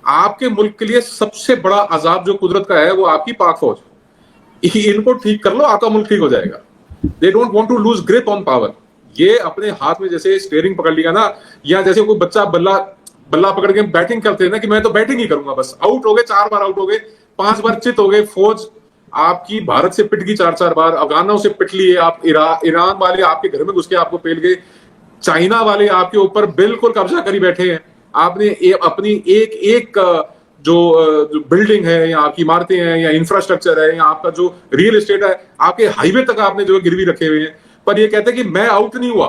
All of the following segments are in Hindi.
आपके मुल्क के लिए सबसे बड़ा अजाब जो कुदरत का है वो आपकी पाक फौज। इनको ठीक कर लो, आपका मुल्क ठीक हो जाएगा। They don't want to lose grip on power. ये अपने हाथ में जैसे स्टीयरिंग पकड़ लिया ना, या जैसे कोई बच्चा बल्ला बल्ला पकड़ के बैटिंग करते हैं ना, कि मैं तो बैटिंग ही करूंगा, बस आउट हो गए, 4 बार आउट हो गए, 5 बार चित हो गए, फौज आपकी भारत से पिट गई 4-4 बार, अफगानों से पिट लिए आप, ईरान वाले आपके घर में घुस के आपको पेल गए, चाइना वाले आपके ऊपर बिल्कुल कब्जा करी बैठे हैं। आपने अपनी एक एक जो बिल्डिंग है या आपकी इमारतें हैं या इंफ्रास्ट्रक्चर है या आपका जो रियल एस्टेट है, आपके हाईवे तक आपने जो गिरवी रखे हुए हैं, पर ये कहते हैं कि मैं आउट नहीं हुआ,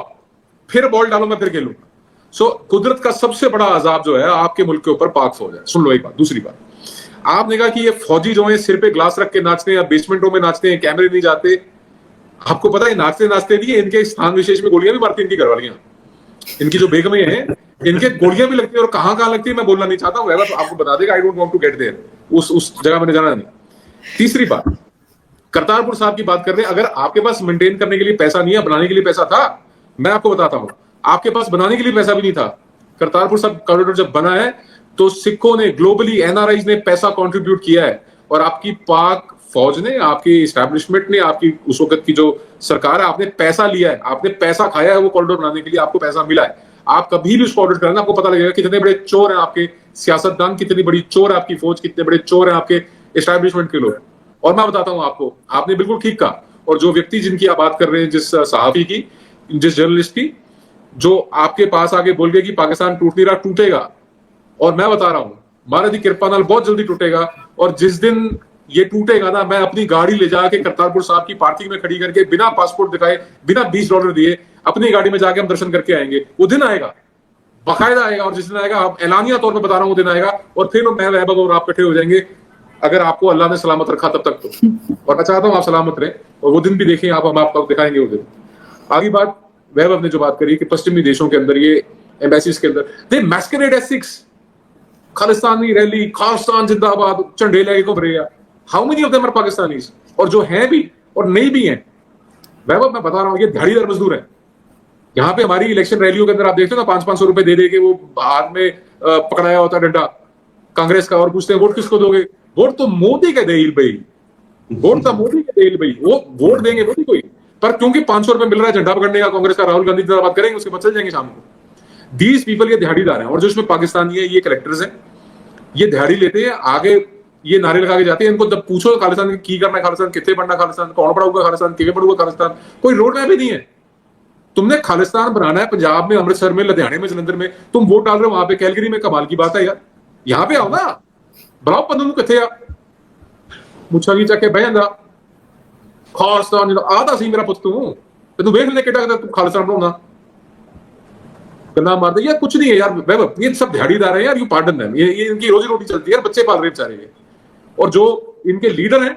फिर बॉल डालो, मैं फिर खेलूंगा। सो कुदरत का सबसे बड़ा अजाब जो है आपके मुल्क के ऊपर पाक फौज है। सुन लो एक बात। दूसरी बात, आपने कहा कि ये फौजी जो है सिर पे ग्लास रख के नाचते हैं या बेसमेंटों में नाचते हैं, कैमरे नहीं जाते। आपको पता है नाचते नाचते नहीं, इनके स्थान विशेष में गोलियां भी मारती इनकी घरवालियां, इनकी जो बेगमें हैं, इनके गोलियां भी लगती है, और कहां कहां लगती है मैं बोलना नहीं चाहता हूं, वह आपको बता देगा। I don't want to get there, उस जगह मैंने जाना नहीं। तीसरी बात, करतारपुर साहब की बात कर रहे हैं। अगर आपके पास मेंटेन करने के लिए पैसा नहीं है, बनाने के लिए पैसा था, मैं आपको बताता हूं, आपके पास बनाने के लिए पैसा भी नहीं था। करतारपुर साहब कॉरिडोर जब बना है तो सिखों ने, ग्लोबली एनआरआईज ने पैसा कंट्रीब्यूट किया है, और आपकी पाक फौज ने, आपकी एस्टैब्लिशमेंट ने, आपकी उस वक्त की जो सरकार है, आपने पैसा लिया है, आपने पैसा खाया है वो कॉरिडोर बनाने के लिए, आपको पैसा मिला है। आप कभी भी उसको ऑडिट करना, आपको पता लगेगा कितने बड़े चोर हैं आपके सियासतदान, कितनी बड़ी चोर है आपकी फौज, कितने बड़े चोर हैं आपके एस्टैब्लिशमेंट के लोग। और मैं बताता हूं आपको, आपने बिल्कुल ठीक कहा। और जो व्यक्ति जिनकी आप बात कर रहे हैं, जिस सहाफी की, जिस जर्नलिस्ट की, जो आपके पास आके बोल गए कि पाकिस्तान टूट नहीं रहा, टूटेगा। और मैं बता रहा हूं, महाराज की कृपा नाल बहुत जल्दी टूटेगा। और जिस दिन ये टूटेगा ना, मैं अपनी गाड़ी ले जाके करतारपुर साहब की पार्किंग में खड़ी करके, बिना पासपोर्ट दिखाए, बिना $20 दिए, अपनी गाड़ी में जाके हम दर्शन करके आएंगे। वो दिन आएगा, बाकायदा आएगा। और जिस दिन आएगा, आप ऐलानिया तौर पर बता रहा हूं, वो दिन आएगा, और फिर मैं, वैभव और आप इकट्ठे हो जाएंगे, अगर आपको अल्लाह ने सलामत रखा तब तक तो। और मैं चाहता हूं आप सलामत रहें, और वो दिन भी देखें आप, हम आपको दिखाएंगे वो दिन। आगे बात, वैभव ने जो बात करी कि पश्चिमी देशों के अंदर, ये एम्बेसीज के अंदर, they masquerade as Sikhs, Khalistani rally, Khalistan जिंदाबाद, झंडे लेके घूम रहे हैं। How many of them are Pakistanis? और जो हैं भी और नहीं भी हैं, वैभव मैं बता रहा हूं, ये दिहाड़ीदार मजदूर है। यहाँ पे हमारी इलेक्शन रैलियों के अंदर आप देखते हो ना, 500-500 रुपए दे दे के वो हाथ में पकड़ाया होता है डंडा कांग्रेस का, और पूछते हैं वोट किसको दोगे? वोट तो मोदी के देल भाई, वोट तो मोदी के देल भाई, वो वोट देंगे मोदी कोई, पर क्योंकि 500 रुपए मिल रहा है झंडा पकड़ने का कांग्रेस का, राहुल गांधी जिंदाबाद करेंगे, उसके बाद चल जाएंगे शाम को। दीज पीपल, ये दिहाड़ीदार हैं। और जो इसमें पाकिस्तानी है, ये कलेक्टर्स हैं, ये दिहाड़ी लेते हैं, आगे ये नारे लगा के जाते हैं। इनको जब पूछो खालिस्तान की करना है, खालिस्तान कितने बनना, खालिस्तान कौन पढ़ाऊंगा, खालिस्तान कितने पढ़ूंगा, खालिस्तान कोई रोड मैप ही नहीं है। तुमने खालिस्तान बनाना है पंजाब में, अमृतसर में, लुधियाने में, जलंधर में, तुम वोट डाल रहे हो वहां पे कैलगरी में। कमाल की बात है यार, यहाँ पे आओ ना, बनाओ पंदू कितने आ मुछा की चके बह जाता खालिस्तान आता सी मेरा पुत, तू वेख ले केटा तू खालिस्तान बनाना, गल्ला मारते यार। कुछ नहीं है यार वैभव, ये सब दिहाड़ीदार है यार, यू पार्डन देम, ये इनकी रोजी रोटी चलती है यार, बच्चे पाल रहे बेचारे ये। और जो इनके लीडर हैं,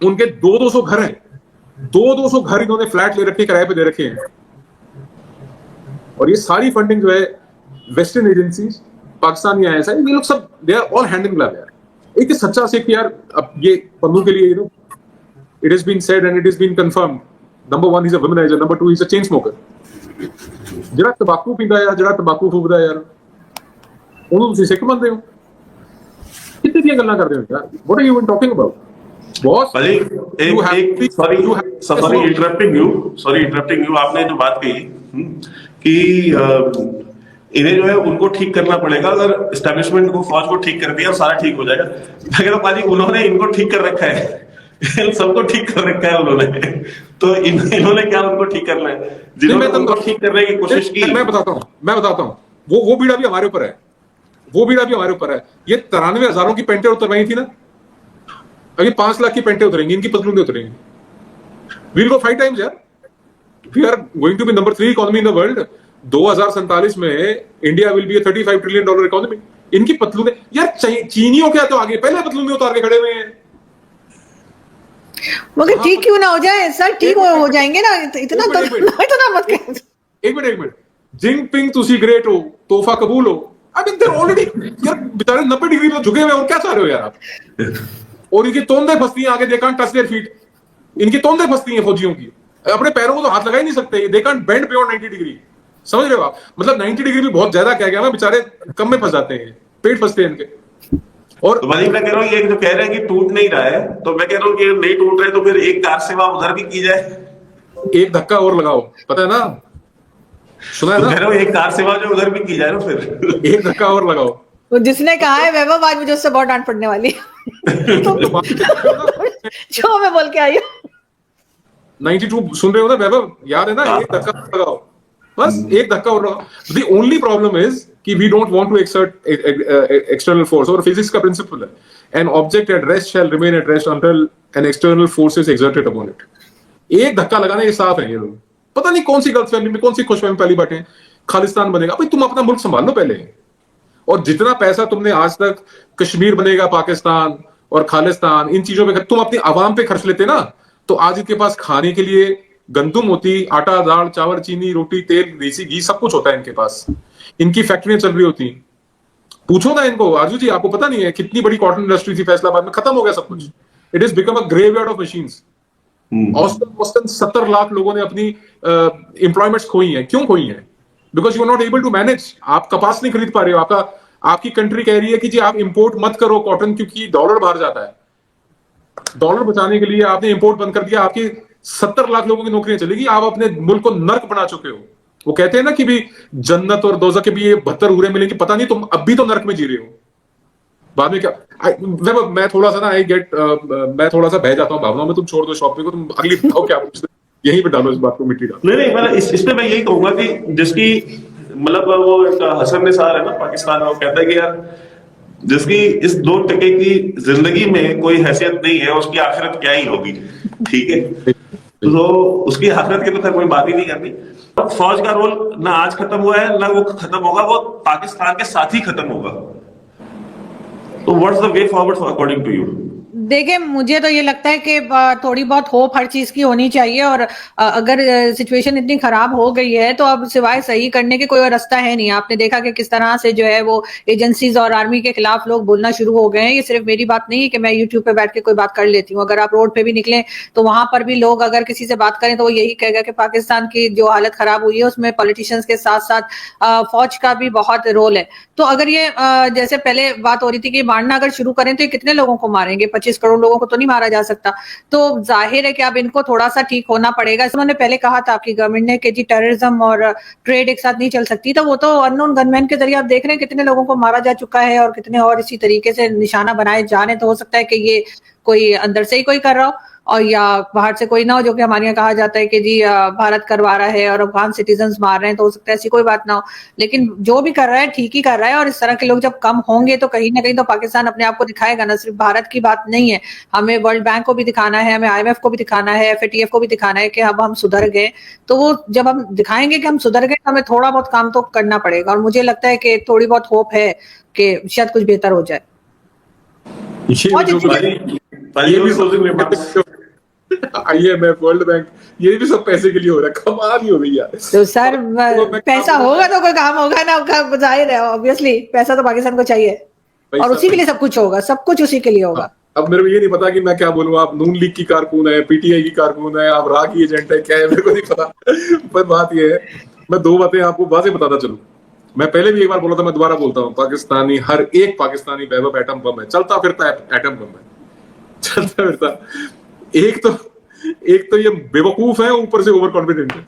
उनके 200-200 घर हैं, 200-200 घर इन्होंने फ्लैट ले रखे, किराए पे दे रखे हैं। और ये सारी फंडिंग जो है वेस्टर्न एजेंसीज, पाकिस्तानी आईएसआई, ये लोग सब they are all hand in glove यार। एक सच्चा सिख यार, अब ये पन्नू के लिए, you know, it has been said and it is been confirmed, number 1 is a womaniser, number 2 is a chain smoker. ਜਿਹੜਾ ਤੰਬਾਕੂ ਪੀਂਦਾ ਯਾਰ, ਜਿਹੜਾ ਤੰਬਾਕੂ ਫੂਕਦਾ ਯਾਰ, ਉਹਨੂੰ ਤੁਸੀਂ ਸਿੱਖ ਮੰਨਦੇ ਹੋ? ਕਿੱਥੇ ਦੀਆਂ ਗੱਲਾਂ ਕਰਦੇ ਹੋ ਯਾਰ? What are you even talking about? Boss, sorry interrupting you, आपने जो बात कही कि इन्हें जो है उनको ठीक करना पड़ेगा, अगर एस्टेब्लिशमेंट को, फौज को ठीक कर दिया सारा ठीक हो जाएगा। मैं कहता पाजी, उन्होंने इनको ठीक कर रखा है, सबको ठीक कर रखा है उन्होंने, तो इन्होंने क्या उनको ठीक करना है? जिन्होंने उनको ठीक करने की कोशिश की, मैं बताता हूँ, वो बीड़ा भी हमारे ऊपर है, वो बीड़ा भी हमारे ऊपर है। ये 93,000 की पेंटें उतरवाई थी ना, अभी 5 लाख की पेंटें उतरेंगी, इनकी पतलूनें उतरेंगी। वील गो 5 टाइम्स यार, we are going to be number 3 economy in the world. 2047 में India will be a $35 trillion economy. इनकी पतलूनें यार, चीनियों के तो आगे पहले पतलूनें उतार के खड़े हुए हैं। मगर ठीक क्यों ना हो जाए सर? ठीक हो जाएंगे ना, इतना मत कर। एक मिनट, जिनपिंग तुसी ग्रेट हो, तोहफा कबूल हो। आई मीन देयर ऑलरेडी यार, बेचारे 90 डिग्री में झुके हुए, और क्या चाह रहे हो यार आप? और इनकी तोंदे फंसती हैं आगे, they can't touch their feet, इनकी तोंदे फंसती हैं फौजियों की, अपने पैरों को तो हाथ लगा ही नहीं सकते, they can't bend beyond 90 degree. समझ रहे हो आप? मतलब 90 डिग्री भी बहुत ज्यादा कह गया, बेचारे कम में फंस जाते हैं, पेट फंसते हैं इनके। और तो भाई मैं कह रहा हूँ ये जो कह रहे हैं कि टूट नहीं रहा है, तो मैं कह रहा हूँ कि नहीं टूट रहे तो फिर एक कार सेवा उधर भी की जाए। एक धक्का और लगाओ, पता है ना, सुना है तो ना, कह रहा हूँ एक कार सेवा जो उधर भी की जाए ना फिर। एक धक्का और लगाओ। तो जिसने कहा है वैभव, आज मुझे उससे बहुत डांट पड़ने वाली है। तो बात जो मैं बोल के आई हूँ। 92 सुन रहे हो ना वैभव, याद है ना, एक धक्का और लगाओ, बस एक धक्का और लगाओ। द ओनली प्रॉब्लम इज कि we don't want to exert external force, और फिजिक्स का प्रिंसिपल है, an object at rest shall remain at rest until an external force is exerted upon it. एक धक्का लगाना, ये साफ है ये लोग, पता नहीं कौन सी गलतफहमी में, कौन सी खुशफहमी पहली बैठे हैं, खालिस्तान बनेगा। भाई तुम अपना मुल्क संभाल लो पहले, और जितना पैसा तुमने आज तक कश्मीर बनेगा पाकिस्तान और खालिस्तान इन चीजों पे तुम अपनी आवाम पे खर्च लेते ना, तो आज इनके पास खाने के लिए गंदुम होती, आटा दाल चावल चीनी रोटी तेल देसी घी सब कुछ होता है इनके पास, इनकी फैक्ट्रियां चल रही होती। पूछो ना इनको, आरजू जी आपको पता नहीं है कितनी बड़ी कॉटन इंडस्ट्री थी फैसलाबाद में, खत्म हो गया सब कुछ। It is become a graveyard of machines. ऑस्टन 70 लाख लोगों ने अपनी एम्प्लॉयमेंट्स खोई हैं। क्यों खोई हैं? Because you are not able to manage. आप कपास नहीं खरीद पा रहे हो, आपकी कंट्री कह रही है कि जी आप इंपोर्ट मत करो कॉटन, क्योंकि डॉलर बाहर जाता है। डॉलर बचाने के लिए आपने इंपोर्ट बंद कर दिया, आपकी 70 लाख लोगों की नौकरियां चलेगी। आप अपने मुल्क को नर्क बना चुके हो। वो कहते हैं ना कि भी जन्नत और दोज़ख के भी ये 72 हूरें मिलेंगी, पता नहीं, तुम अब भी तो नर्क में जी रहे हो। बाद में क्या, मैं थोड़ा सा ना मैं थोड़ा सा बह जाता हूँ भावनाओं में, तुम छोड़ दो शॉपिंग को, तुम अगली बताओ क्या पूछते, यहीं पे डालो इस बात को, मिट्टी डालो। नहीं मतलब इसमें मैं यही कहूंगा कि जिसकी मतलब वो एक हसन निसार है ना पाकिस्तान में, वो कहता है कि यार जिसकी इस 2 टके की जिंदगी में कोई हैसियत नहीं है, उसकी आखिरत क्या ही होगी। ठीक है, तो उसकी आखिरत की तो खैर कोई बात ही नहीं करनी। फौज का रोल ना आज खत्म हुआ है ना वो खत्म होगा, वो पाकिस्तान के साथ ही खत्म होगा। तो what's the way forward according to you? देखिए, मुझे तो ये लगता है कि थोड़ी बहुत होप हर चीज की होनी चाहिए, और अगर सिचुएशन इतनी खराब हो गई है तो अब सिवाय सही करने के कोई और रास्ता है नहीं। आपने देखा कि किस तरह से जो है वो एजेंसीज और आर्मी के खिलाफ लोग बोलना शुरू हो गए हैं। ये सिर्फ मेरी बात नहीं है कि मैं यूट्यूब पे बैठ के कोई बात कर लेती हूँ। अगर आप रोड पे भी निकले तो वहां पर भी लोग अगर किसी से बात करें तो वो यही कहेगा कि पाकिस्तान की जो हालत खराब हुई है उसमें पॉलिटिशियंस के साथ साथ फौज का भी बहुत रोल है। तो अगर ये जैसे पहले बात हो रही थी कि मारना अगर शुरू करें तो ये कितने लोगों को मारेंगे? 25 करोड़ लोगों को तो नहीं मारा जा सकता। तो जाहिर है कि अब इनको थोड़ा सा ठीक होना पड़ेगा। उन्होंने पहले कहा था आपकी गवर्नमेंट ने कि जी टेररिज्म और ट्रेड एक साथ नहीं चल सकती, तो वो तो अननोन गनमैन के जरिए आप देख रहे हैं कितने लोगों को मारा जा चुका है, और कितने और इसी तरीके से निशाना बनाए जा रहे हैं। तो हो सकता है कि ये कोई अंदर से ही कोई कर रहा हो, और या बाहर से कोई ना हो, जो कि हमारे यहाँ कहा जाता है कि जी भारत करवा रहा है और अफगान सिटीजन्स मार रहे हैं, तो हो सकता है ऐसी कोई बात ना हो। लेकिन जो भी कर रहा है ठीक ही कर रहा है, और इस तरह के लोग जब कम होंगे तो कहीं ना कहीं तो पाकिस्तान अपने आप को दिखाएगा ना। सिर्फ भारत की बात नहीं है, हमें वर्ल्ड बैंक को भी दिखाना है, हमें IMF को भी दिखाना है, FATF को भी दिखाना है कि अब हम सुधर गए। तो वो जब हम दिखाएंगे कि हम सुधर गए, हमें थोड़ा बहुत काम तो करना पड़ेगा, और मुझे लगता है कि थोड़ी बहुत होप है कि शायद कुछ बेहतर हो जाए। IMF वर्ल्ड बैंक ये भी सब पैसे के लिए हो रहा है, कमाल ही हो रही है। तो सर पैसा होगा तो कोई काम होगा ना, जाहिर है, ऑब्वियसली पैसा तो पाकिस्तान को चाहिए, और उसी के लिए सब कुछ होगा, सब कुछ उसी के लिए होगा। अब मेरे को ये नहीं पता कि मैं क्या बोलूं, आप नून लीग की कारकुन है, PTI की कारकुन है, आप रा की एजेंट है, क्या है मेरे को नहीं पता। पर बात ये है, मैं 2 बातें आपको वाज़ेह बताता चलूं। मैं पहले भी एक बार बोला था, मैं दोबारा बोलता हूँ, पाकिस्तानी, हर एक पाकिस्तानी वैभव एटम बम है, चलता फिरता एटम बम है, चलता फिरता। एक तो ये बेवकूफ है, ऊपर से ओवर कॉन्फिडेंट है।